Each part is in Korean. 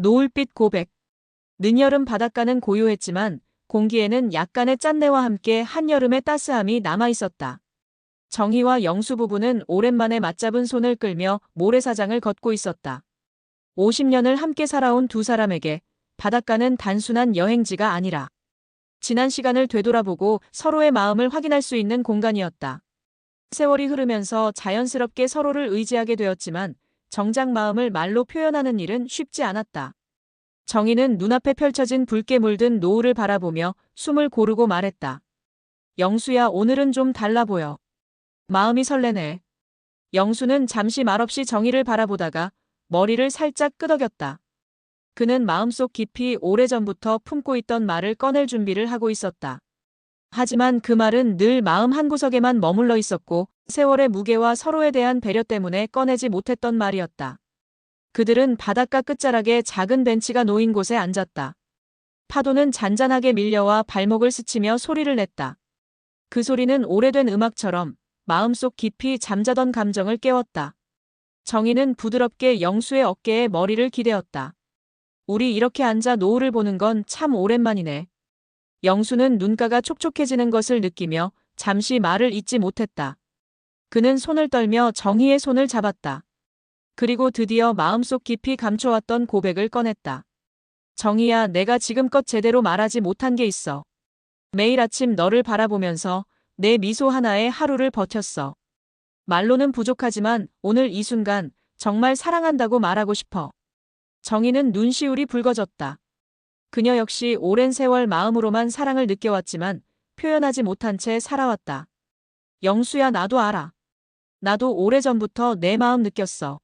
노을빛 고백. 늦여름 바닷가는 고요했지만 공기에는 약간의 짠내와 함께 한여름의 따스함이 남아있었다. 정희와 영수 부부는 오랜만에 맞잡은 손을 끌며 모래사장을 걷고 있었다. 50년을 함께 살아온 두 사람에게 바닷가는 단순한 여행지가 아니라 지난 시간을 되돌아보고 서로의 마음을 확인할 수 있는 공간이었다. 세월이 흐르면서 자연스럽게 서로를 의지하게 되었지만 정작 마음을 말로 표현하는 일은 쉽지 않았다. 정희는 눈앞에 펼쳐진 붉게 물든 노을을 바라보며 숨을 고르고 말했다. 영수야, 오늘은 좀 달라 보여. 마음이 설레네. 영수는 잠시 말없이 정희를 바라보다가 머리를 살짝 끄덕였다. 그는 마음속 깊이 오래전부터 품고 있던 말을 꺼낼 준비를 하고 있었다. 하지만 그 말은 늘 마음 한구석에만 머물러 있었고 세월의 무게와 서로에 대한 배려 때문에 꺼내지 못했던 말이었다. 그들은 바닷가 끝자락에 작은 벤치가 놓인 곳에 앉았다. 파도는 잔잔하게 밀려와 발목을 스치며 소리를 냈다. 그 소리는 오래된 음악처럼 마음속 깊이 잠자던 감정을 깨웠다. 정희는 부드럽게 영수의 어깨에 머리를 기대었다. 우리 이렇게 앉아 노을을 보는 건 참 오랜만이네. 영수는 눈가가 촉촉해지는 것을 느끼며 잠시 말을 잇지 못했다. 그는 손을 떨며 정희의 손을 잡았다. 그리고 드디어 마음속 깊이 감춰왔던 고백을 꺼냈다. 정희야, 내가 지금껏 제대로 말하지 못한 게 있어. 매일 아침 너를 바라보면서 내 미소 하나에 하루를 버텼어. 말로는 부족하지만 오늘 이 순간 정말 사랑한다고 말하고 싶어. 정희는 눈시울이 붉어졌다. 그녀 역시 오랜 세월 마음으로만 사랑을 느껴왔지만 표현하지 못한 채 살아왔다. 영수야, 나도 알아. 나도 오래전부터 내 마음 느꼈어.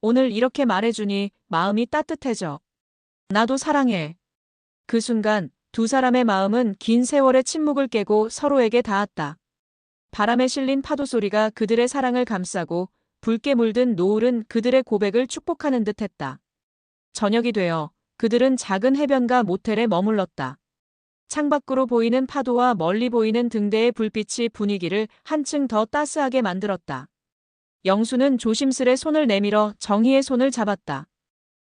오늘 이렇게 말해주니 마음이 따뜻해져. 나도 사랑해. 그 순간 두 사람의 마음은 긴 세월의 침묵을 깨고 서로에게 닿았다. 바람에 실린 파도 소리가 그들의 사랑을 감싸고 붉게 물든 노을은 그들의 고백을 축복하는 듯했다. 저녁이 되어 그들은 작은 해변가 모텔에 머물렀다. 창밖으로 보이는 파도와 멀리 보이는 등대의 불빛이 분위기를 한층 더 따스하게 만들었다. 영수는 조심스레 손을 내밀어 정희의 손을 잡았다.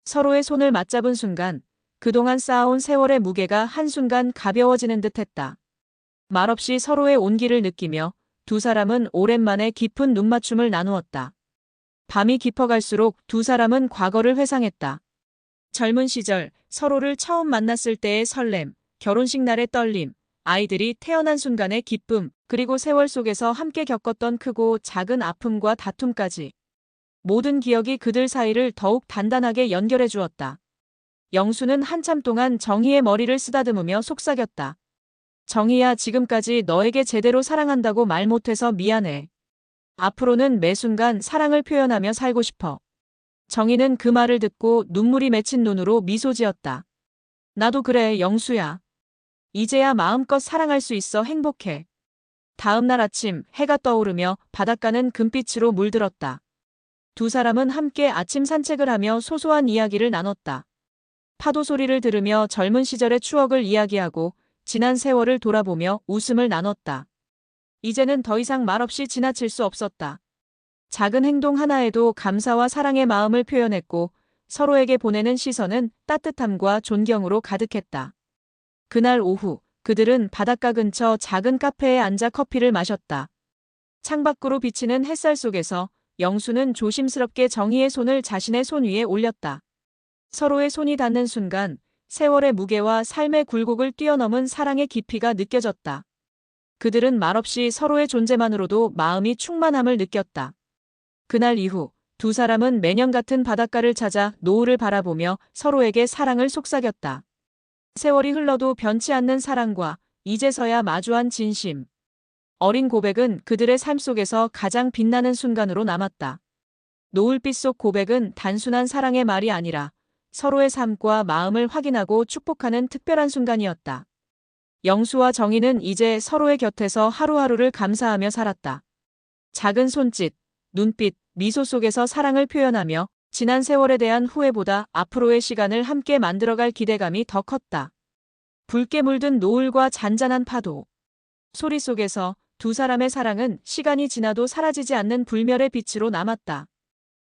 서로의 손을 맞잡은 순간 그동안 쌓아온 세월의 무게가 한순간 가벼워지는 듯했다. 말없이 서로의 온기를 느끼며 두 사람은 오랜만에 깊은 눈맞춤을 나누었다. 밤이 깊어갈수록 두 사람은 과거를 회상했다. 젊은 시절 서로를 처음 만났을 때의 설렘, 결혼식 날의 떨림, 아이들이 태어난 순간의 기쁨, 그리고 세월 속에서 함께 겪었던 크고 작은 아픔과 다툼까지. 모든 기억이 그들 사이를 더욱 단단하게 연결해 주었다. 영수는 한참 동안 정희의 머리를 쓰다듬으며 속삭였다. 정희야, 지금까지 너에게 제대로 사랑한다고 말 못해서 미안해. 앞으로는 매 순간 사랑을 표현하며 살고 싶어. 정희는 그 말을 듣고 눈물이 맺힌 눈으로 미소 지었다. 나도 그래, 영수야. 이제야 마음껏 사랑할 수 있어 행복해. 다음 날 아침 해가 떠오르며 바닷가는 금빛으로 물들었다. 두 사람은 함께 아침 산책을 하며 소소한 이야기를 나눴다. 파도 소리를 들으며 젊은 시절의 추억을 이야기하고 지난 세월을 돌아보며 웃음을 나눴다. 이제는 더 이상 말없이 지나칠 수 없었다. 작은 행동 하나에도 감사와 사랑의 마음을 표현했고 서로에게 보내는 시선은 따뜻함과 존경으로 가득했다. 그날 오후 그들은 바닷가 근처 작은 카페에 앉아 커피를 마셨다. 창밖으로 비치는 햇살 속에서 영수는 조심스럽게 정희의 손을 자신의 손 위에 올렸다. 서로의 손이 닿는 순간 세월의 무게와 삶의 굴곡을 뛰어넘은 사랑의 깊이가 느껴졌다. 그들은 말없이 서로의 존재만으로도 마음이 충만함을 느꼈다. 그날 이후 두 사람은 매년 같은 바닷가를 찾아 노을을 바라보며 서로에게 사랑을 속삭였다. 세월이 흘러도 변치 않는 사랑과 이제서야 마주한 진심. 어린 고백은 그들의 삶 속에서 가장 빛나는 순간으로 남았다. 노을빛 속 고백은 단순한 사랑의 말이 아니라 서로의 삶과 마음을 확인하고 축복하는 특별한 순간이었다. 영수와 정희는 이제 서로의 곁에서 하루하루를 감사하며 살았다. 작은 손짓, 눈빛, 미소 속에서 사랑을 표현하며 지난 세월에 대한 후회보다 앞으로의 시간을 함께 만들어갈 기대감이 더 컸다. 붉게 물든 노을과 잔잔한 파도. 소리 속에서 두 사람의 사랑은 시간이 지나도 사라지지 않는 불멸의 빛으로 남았다.